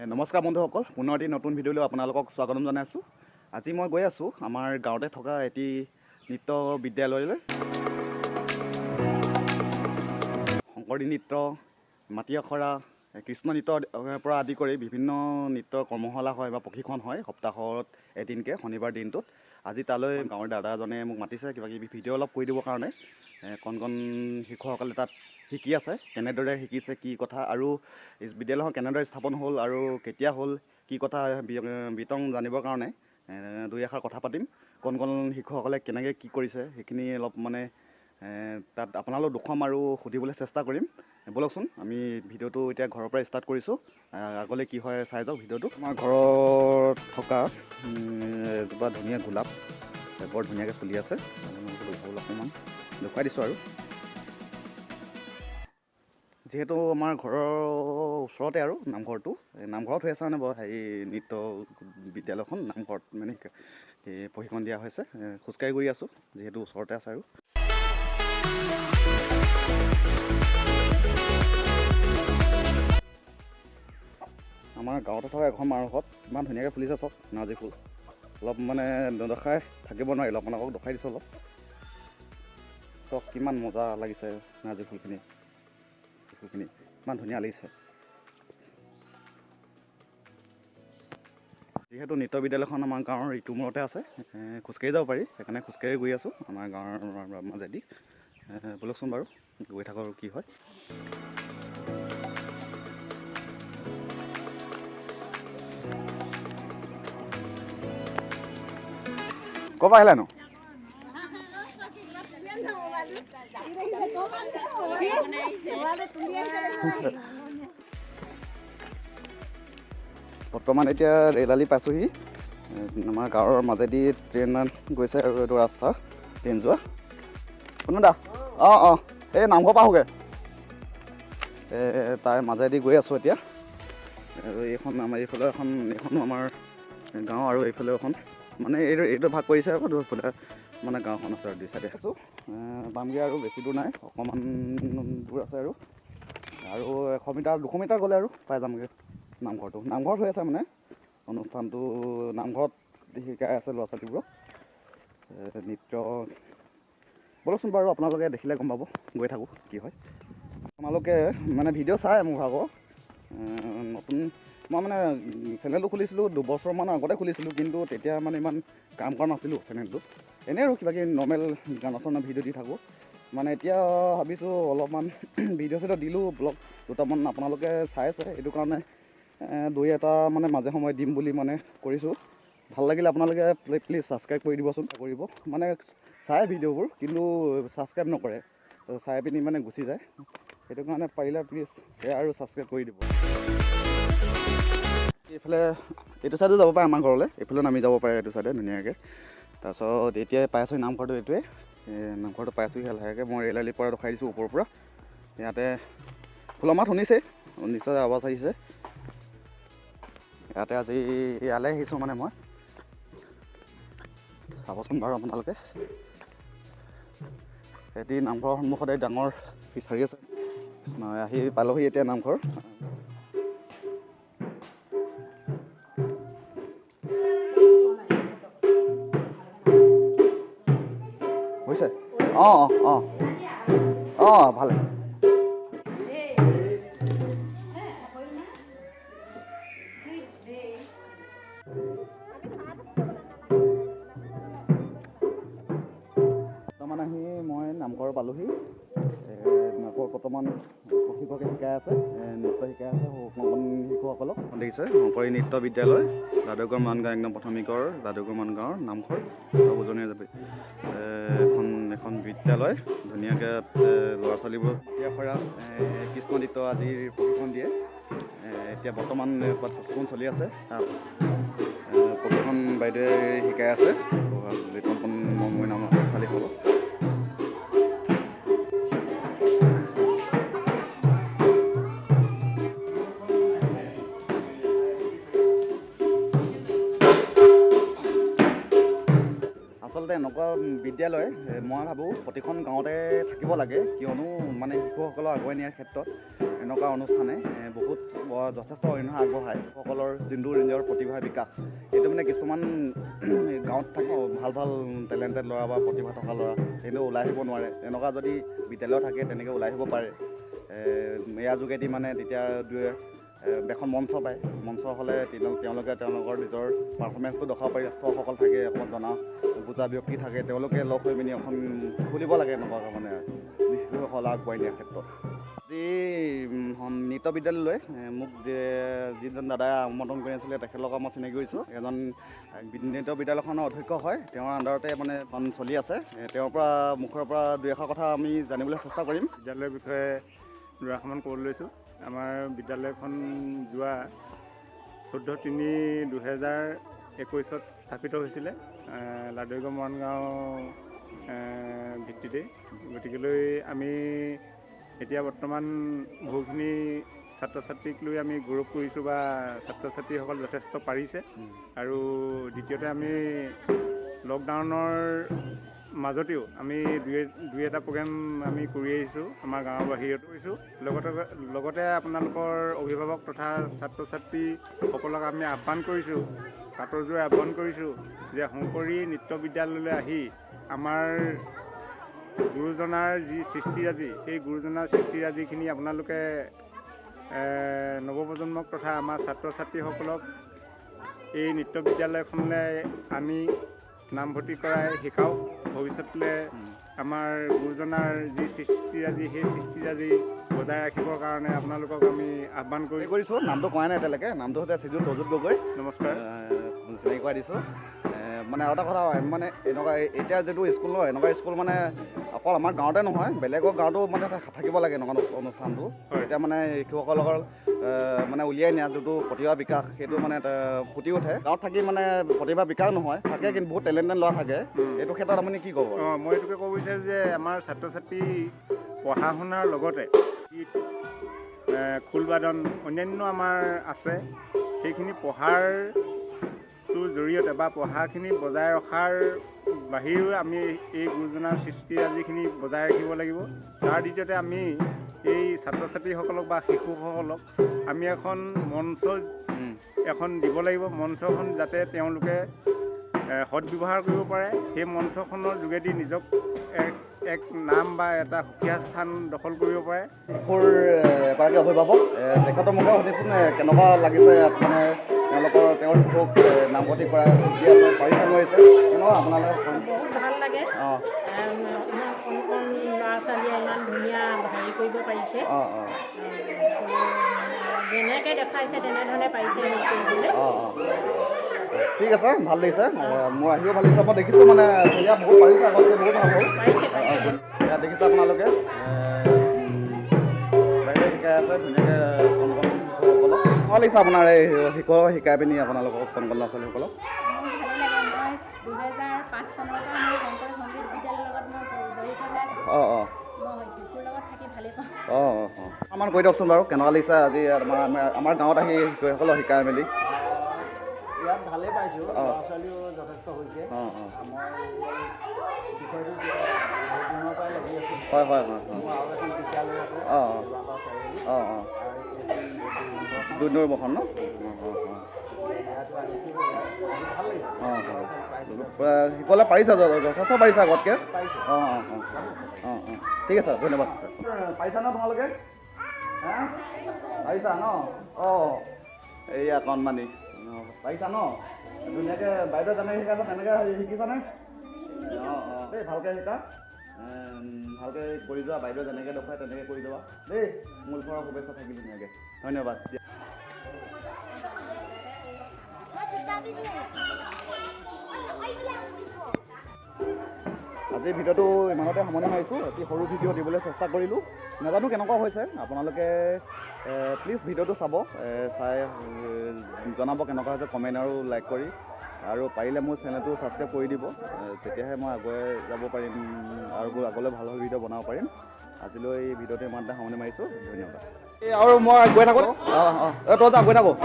নমস্কাৰ বন্ধুসকল, পুনৰ এটি নতুন ভিডিঅ'লৈ আপোনালোকক স্বাগতম জনাইছোঁ। আজি মই গৈ আছোঁ আমাৰ গাঁৱতে থকা এটি নৃত্য বিদ্যালয়লৈ। শংকৰী নৃত্য, মাটি আখৰা, কৃষ্ণ নৃত্যৰ পৰা আদি কৰি বিভিন্ন নৃত্যৰ কৰ্মশালা হয় বা প্ৰশিক্ষণ হয় সপ্তাহত এদিনকৈ, শনিবাৰ দিনটোত। আজি তালৈ গাঁৱৰ দাদা এজনে মোক মাতিছে কিবা কিবি ভিডিঅ' অলপ কৰি দিবৰ কাৰণে। কণ শিশুসকলে তাত শিকি আছে, কেনেদৰে শিকিছে, কি কথা, আৰু বিদ্যালয়খন কেনেদৰে স্থাপন হ'ল আৰু কেতিয়া হ'ল, কি কথা বিতং জানিবৰ কাৰণে দুই এষাৰ কথা পাতিম। কণ শিশুসকলে কেনেকৈ কি কৰিছে সেইখিনি অলপ তাত আপোনালোক দেখুৱাম আৰু সুধিবলৈ চেষ্টা কৰিম। ব'লকচোন আমি ভিডিঅ'টো এতিয়া ঘৰৰ পৰা ষ্টাৰ্ট কৰিছোঁ, আগলৈ কি হয় চাই যাওক ভিডিঅ'টো। আমাৰ ঘৰত থকা এজোপা ধুনীয়া গোলাপ বৰ ধুনীয়াকৈ ফুলি আছে, অকণমান দেখুৱাই দিছোঁ। আৰু যিহেতু আমাৰ ঘৰৰ ওচৰতে আৰু নামঘৰটো, নামঘৰত হৈ আছে নৃত্য বিদ্যালয়খন নামঘৰত প্ৰশিক্ষণ দিয়া হৈছে। খোজকাঢ়ি গৈ আছোঁ যিহেতু ওচৰতে আছে। আৰু আমাৰ গাঁৱতে থকা এখন মানুহত ইমান ধুনীয়াকৈ ফুলিছে চব নাৰ্জী ফুল। অলপ নেদেখাই থাকিব নোৱাৰিলোঁ, আপোনালোকক দেখাই দিছোঁ অলপ। চব কিমান মজা লাগিছে নাৰ্জী ফুলখিনি ইমান ধুনীয়া লাগিছে। যিহেতু নৃত্য বিদ্যালয়খন আমাৰ গাঁৱৰ ইটো মূৰতে আছে, খোজকাঢ়ি যাব পাৰি, সেইকাৰণে খোজকাঢ়ি গৈ আছোঁ আমাৰ গাঁৱৰ মাজেদি। ব'লকচোন বাৰু গৈ থাকোঁ আৰু কি হয়। ক'ৰ পৰা আহিলানো? বৰ্তমান এতিয়া ৰেলালি পাইছোঁহি। আমাৰ গাঁৱৰ মাজেদি ট্ৰেইন গৈছে আৰু এইটো ৰাস্তা ট্ৰেইন যোৱা। শুনো দা, অঁ এই নামঘৰ পাহোগৈ, তাৰ মাজেদি গৈ আছোঁ এতিয়া। আৰু এইখন আমাৰ এইফালে এইখনো আমাৰ গাঁও, আৰু এইফালে এখন এইটো ভাগ কৰিছে আৰু দুফালে গাঁওখন আছে আৰু দুই চাইডে আছোঁ। পামগৈ আৰু বেছি দূৰ নাই, অকণমান দূৰ আছে। আৰু 100 মিটাৰ 200 মিটাৰ গ'লে আৰু পাই যামগৈ নামঘৰটো। নামঘৰত হৈ আছে অনুষ্ঠানটো, নামঘৰত শিকাই আছে ল'ৰা ছোৱালীবোৰক নৃত্য। ব'লকচোন বাৰু আপোনালোকে দেখিলে গম পাব, গৈ থাকোঁ কি হয়। আপোনালোকে ভিডিঅ' চাই মোৰ ভাগৰ নতুন মই চেনেলটো খুলিছিলোঁ 2 বছৰমান আগতে খুলিছিলোঁ, কিন্তু তেতিয়া ইমান কাম কৰা নাছিলোঁ চেনেলটোত। এনেই আৰু কিবাকিবি নৰ্মেল গান চানৰ ভিডিঅ' দি থাকোঁ। এতিয়া ভাবিছোঁ অলপমান ভিডিঅ' চিডিঅ' দিলোঁ, ব্লগ দুটামান আপোনালোকে চাইছে, এইটো কাৰণে দুই এটা মাজে সময়ে দিম বুলি কৰিছোঁ। ভাল লাগিলে আপোনালোকে প্লিজ ছাবস্ক্ৰাইব কৰি দিবচোন। কৰিব চাই ভিডিঅ'বোৰ, কিন্তু ছাবস্ক্ৰাইব নকৰে, চাই পিনি গুচি যায়। সেইটো কাৰণে পাৰিলে প্লিজ শ্বেয়াৰ আৰু ছাবস্ক্ৰাইব কৰি দিব। এইফালে এইটো ছাইডো যাব পাৰে আমাৰ ঘৰলৈ, এইফালেও নামি যাব পাৰে এইটো ছাইডে ধুনীয়াকৈ। তাৰপিছত এতিয়া পাইছোঁ নামঘৰটো, এইটোৱে নামঘৰটো পাইছোঁ লাহেকৈ। মই ৰেলালিৰ পৰা দেখাই দিছোঁ ওপৰৰ পৰা। ইয়াতে ফুলৰ মাত শুনিছে নিশ্চয়, আৱাজ আহিছে। ইয়াতে আজি ইয়ালৈ আহিছোঁ মই। চাবচোন বাৰু আপোনালোকে, এটি নামঘৰৰ সন্মুখতে ডাঙৰ ফিচাৰী আছে। আহি পালোহি এতিয়া নামঘৰ। হৈছে ভালে। বৰ্তমান আহি মই নামঘৰ পালোহি। বৰ্তমান প্ৰশিক্ষকে শিকাই আছে, নৃত্য শিকাই আছে শিশুসকলক। দেখিছে শংকৰী নৃত্য বিদ্যালয়, যাদৱগড় মানগাঁও, একদম প্ৰাথমিকৰ যাদৱগড় মানগাঁৱৰ নামঘৰ উজনিৰ এখন বিদ্যালয়। ধুনীয়াকৈ ল'ৰা ছোৱালীবোৰক বিয়াখৰা কৃষ্ণ নৃত্য আজিৰ প্ৰশিক্ষণ দিয়ে। এতিয়া বৰ্তমান প্ৰশিক্ষণ চলি আছে, প্ৰশিক্ষণ বাইদেৱে শিকাই আছে মই নামৰ ছোৱালীসকলক। আচলতে এনেকুৱা বিদ্যালয় মই ভাবোঁ প্ৰতিখন গাঁৱতে থাকিব লাগে, কিয়নো মানে শিশুসকলক আগুৱাই নিয়াৰ ক্ষেত্ৰত এনেকুৱা অনুষ্ঠানে বহুত যথেষ্ট অৰিহণা আগবঢ়ায়। সকলৰ যোনটো নিজৰ প্ৰতিভাৰ বিকাশ, এইটো মানে কিছুমান গাঁৱত থাকে ভাল ভাল টেলেণ্টেড ল'ৰা বা প্ৰতিভা থকা ল'ৰা কিন্তু ওলাই আহিব নোৱাৰে, এনেকুৱা যদি বিদ্যালয় থাকে তেনেকৈ ওলাই আহিব পাৰে। ইয়াৰ যোগেদি মানে তেতিয়া এখন মঞ্চ পায়, মঞ্চ হ'লে তেওঁলোকে তেওঁলোকৰ নিজৰ পাৰফৰ্মেঞ্চটো দেখাব পাৰি। জ্যেষ্ঠসকল থাকে, অকণমান জনা বুজা ব্যক্তি থাকে, তেওঁলোকে লগ হৈ পিনি এখন খুলিব লাগে এনেকুৱাকৈ মানে শিশুসকল আগবঢ়াই নিয়াৰ ক্ষেত্ৰত। আজি নৃত্য বিদ্যালয়লৈ মোক যিজন দাদাই আমন্ত্ৰণ কৰি আছিলে তেখেতৰ লগত মই চিনাকি কৰিছোঁ। এজন নৃত্য বিদ্যালয়খনৰ অধ্যক্ষ হয়, তেওঁৰ আণ্ডাৰতে মানে চলি আছে। তেওঁৰ পৰা মুখৰ পৰা দুই এষাৰ কথা আমি জানিবলৈ চেষ্টা কৰিম। বিদ্যালয়ৰ বিষয়ে দুআষাৰমান ক'বলৈ লৈছোঁ। আমাৰ বিদ্যালয়খন যোৱা 14/3/2021 স্থাপিত হৈছিলে লাডৈগড় মৰাণগাঁও ভিত্তিতে। গতিকেলৈ আমি এতিয়া বৰ্তমান বহুখিনি ছাত্ৰ ছাত্ৰীক লৈ আমি গৌৰৱ কৰিছোঁ বা ছাত্ৰ ছাত্ৰীসকল যথেষ্ট পাৰিছে। আৰু দ্বিতীয়তে আমি লকডাউনৰ মাজতেও আমি দুই এটা প্ৰগ্ৰেম আমি কৰি আহিছোঁ, আমাৰ গাঁৱৰ বাহিৰতো কৰিছোঁ। লগতে আপোনালোকৰ অভিভাৱক তথা ছাত্ৰ ছাত্ৰীসকলক আমি আহ্বান কৰিছোঁ, কাটৰজোৰে আহ্বান কৰিছোঁ যে শংকৰী নৃত্য বিদ্যালয়লৈ আহি আমাৰ গুৰুজনাৰ যি সৃষ্টিৰাজি, সেই গুৰুজনাৰ সৃষ্টিৰাজিখিনি আপোনালোকে নৱপ্ৰজন্মক তথা আমাৰ ছাত্ৰ ছাত্ৰীসকলক এই নৃত্য বিদ্যালয়খনলৈ আনি নামভৰ্তি কৰাই শিকাওক। ভৱিষ্যতলৈ আমাৰ গুৰুজনাৰ যি সৃষ্টিৰাজি, সেই সৃষ্টিৰাজি বজাই ৰাখিবৰ কাৰণে আপোনালোকক আমি আহ্বান কৰিছোঁ। নামটো কোৱা নাই এতিয়ালৈকে, নামটো হৈছে শ্ৰীযুত অযুত গগৈ। নমস্কাৰ, চিনাকি কৰাই দিছোঁ। মানে আৰু এটা কথা মানে এনেকুৱা এতিয়া যিটো স্কুল নহয়, এনেকুৱা স্কুল মানে অকল আমাৰ গাঁৱতে নহয়, বেলেগৰ গাঁৱতো মানে থাকিব লাগে এনেকুৱা অনুষ্ঠানটো। এতিয়া মানে শিশুসকলৰ মানে উলিয়াই নিয়া যিটো প্ৰতিভা বিকাশ, সেইটো মানে ফুটি উঠে। গাঁৱত থাকি মানে প্ৰতিভা বিকাশ নহয়, থাকে কিন্তু বহুত টেলেণ্টেড ল'ৰা থাকে। এইটো ক্ষেত্ৰত আপুনি কি ক'ব? মই এইটোকে ক'ব বিচাৰোঁ যে আমাৰ ছাত্ৰ ছাত্ৰী পঢ়া শুনাৰ লগতে গীত, খোলবাদন অন্যান্য আমাৰ আছে, সেইখিনি পঢ়াৰটোৰ জৰিয়তে বা পঢ়াখিনি বজাই ৰখাৰ বাহিৰেও আমি এই গুৰুজনাৰ সৃষ্টিৰাজিখিনি বজাই ৰাখিব লাগিব। তাৰ দ্বিতীয়তে আমি এই ছাত্ৰ ছাত্ৰীসকলক বা শিশুসকলক আমি এখন মঞ্চ দিব লাগিব। মঞ্চখন যাতে তেওঁলোকে সদব্যৱহাৰ কৰিব পাৰে, সেই মঞ্চখনৰ যোগেদি নিজক এক নাম বা এটা সুকীয়া স্থান দখল কৰিব পাৰে। শিশুৰ এগৰাকী অভিভাৱক, তেখেতৰ মুখে সুধিছোন কেনেকুৱা লাগিছে মানে তেওঁৰ শিশুক নামভৰ্তি কৰা দি আছে, পাৰিছে নোৱাৰিছে, কেনেকুৱা আপোনালোকে? বহুত ভাল লাগে। ইমান কণ কণ ল'ৰা ছোৱালীয়ে ইমান ধুনীয়া হেৰি কৰিব পাৰিছে। যেনেকৈ দেখাইছে তেনেধৰণে পাৰিছে হেৰি কৰিবলৈ। ঠিক আছে, ভাল লাগিছে, মোৰ আহিও ভাল লাগিছে। মই দেখিছোঁ মানে ধুনীয়া বহুত পাৰিছে, আগতকৈ বহুত ভাল হ'ল। ইয়াত দেখিছে আপোনালোকে বাহিৰে শিকাই আছে ধুনীয়াকৈ কণ কণ শিশুসকলক। ভাল লাগিছে আপোনাৰ এই শিকাই পিনি আপোনালোকক কণ কণ ল'ৰা ছোৱালীসকলক? মোৰ ভালেই লাগে। মই 2005 চনৰ পৰা মোৰ শংকৰ সংগীত বিদ্যালয়ৰ লগত মই জড়িত হৈ আছোঁ। মই শিশুৰ লগত থাকি ভালেই পাওঁ। অকণমান কৈ দিয়কচোন বাৰু, কেনেকুৱা লাগিছে আজি আমাৰ গাঁৱত আহি শিশুসকলক শিকাই মেলি? ইয়াত ভালেই পাইছোঁ, ল'ৰা ছোৱালীও যথেষ্ট হৈছে। মই বিষয়টো বহুত দিনৰ পৰাই লাগি আছোঁ। হয়। মোৰ আৰু এখন বিদ্যালয় আছে, দুই বখন ন? ইয়াতো আহিছোঁ, ভাল লাগিছে। শিকলে পাৰিছা, যথেষ্ট পাৰিছা আগতকৈ? পাইছোঁ। ঠিক আছে, ধন্যবাদ। পাৰিছা ন তোমালোকে? পাৰিছা ন? এইয়া কণমানি পাৰিছা ন? ধুনীয়াকৈ বাইদেউ যেনেকৈ শিকাইছা তেনেকৈ শিকিছানে? দেই, ভালকৈ শিকা, ভালকৈ কৰি যোৱা। বাইদেউ যেনেকৈ দেখুৱাই তেনেকৈ কৰি যাবা দেই। মূল ঘৰৰ শুভেচ্ছা থাকিল ধুনীয়াকৈ। ধন্যবাদ। আজিৰ ভিডিঅ'টো ইমানতে সামৰণি মাৰিছোঁ। অতি সৰু ভিডিঅ' দিবলৈ চেষ্টা কৰিলোঁ, নাজানো কেনেকুৱা হৈছে। আপোনালোকে প্লিজ ভিডিঅ'টো চাব, চাই জনাব কেনেকুৱা হৈছে, কমেণ্ট আৰু লাইক কৰি, আৰু পাৰিলে মোৰ চেনেলটো ছাবস্ক্ৰাইব কৰি দিব, তেতিয়াহে মই আগুৱাই যাব পাৰিম আৰু আগলৈ ভাল ভাল ভিডিঅ' বনাব পাৰিম। আজিলৈ এই ভিডিঅ'টো ইমানতে সামৰণি মাৰিছোঁ। ধন্যবাদ। আৰু মই গৈ থাকোঁ, তই যা, গৈ থাকোঁ।